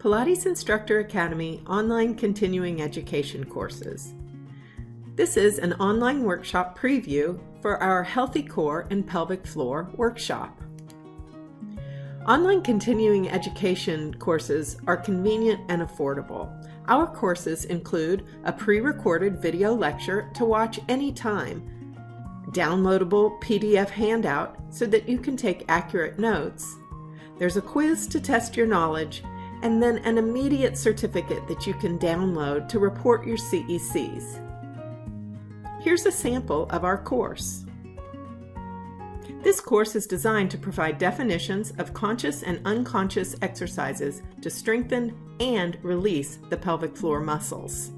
Pilates Instructor Academy online continuing education courses. This is an online workshop preview for our Healthy Core and Pelvic Floor workshop. Online continuing education courses are convenient and affordable. Our courses include a pre-recorded video lecture to watch anytime, downloadable PDF handout so that you can take accurate notes. There's a quiz to test your knowledge, and then an immediate certificate that you can download to report your CECs. Here's a sample of our course. This course is designed to provide definitions of conscious and unconscious exercises to strengthen and release the pelvic floor muscles.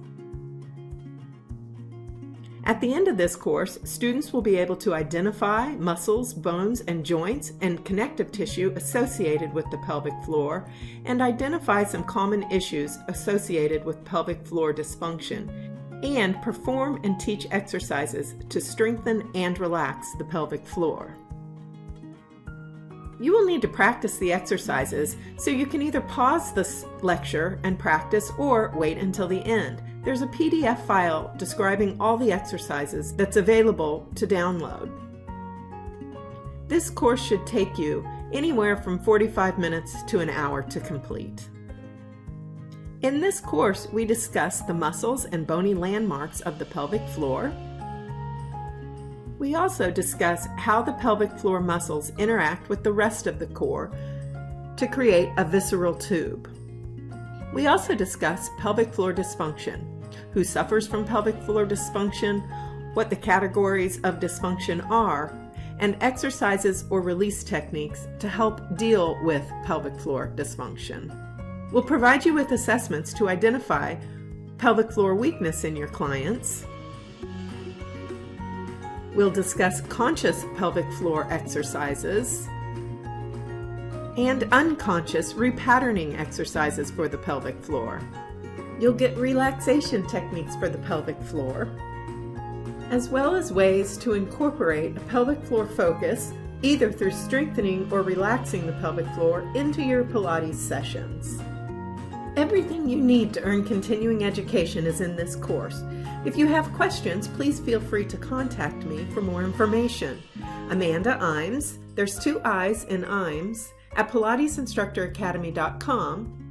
At the end of this course, students will be able to identify muscles, bones, and joints and connective tissue associated with the pelvic floor and identify some common issues associated with pelvic floor dysfunction, and perform and teach exercises to strengthen and relax the pelvic floor. You will need to practice the exercises, so you can either pause this lecture and practice or wait until the end. There's a PDF file describing all the exercises that's available to download. This course should take you anywhere from 45 minutes to an hour to complete. In this course, we discuss the muscles and bony landmarks of the pelvic floor. We also discuss how the pelvic floor muscles interact with the rest of the core to create a visceral tube. We also discuss pelvic floor dysfunction, who suffers from pelvic floor dysfunction, what the categories of dysfunction are, and exercises or release techniques to help deal with pelvic floor dysfunction. We'll provide you with assessments to identify pelvic floor weakness in your clients. We'll discuss conscious pelvic floor exercises and unconscious repatterning exercises for the pelvic floor. You'll get relaxation techniques for the pelvic floor, as well as ways to incorporate a pelvic floor focus, either through strengthening or relaxing the pelvic floor, into your Pilates sessions. Everything you need to earn continuing education is in this course. If you have questions, please feel free to contact me for more information. Amanda Imes, there's 2 I's in Imes, at PilatesInstructorAcademy.com,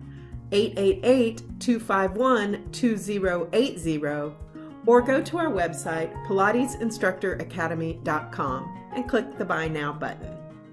888-251-2080, or go to our website, PilatesInstructorAcademy.com, and click the Buy Now button.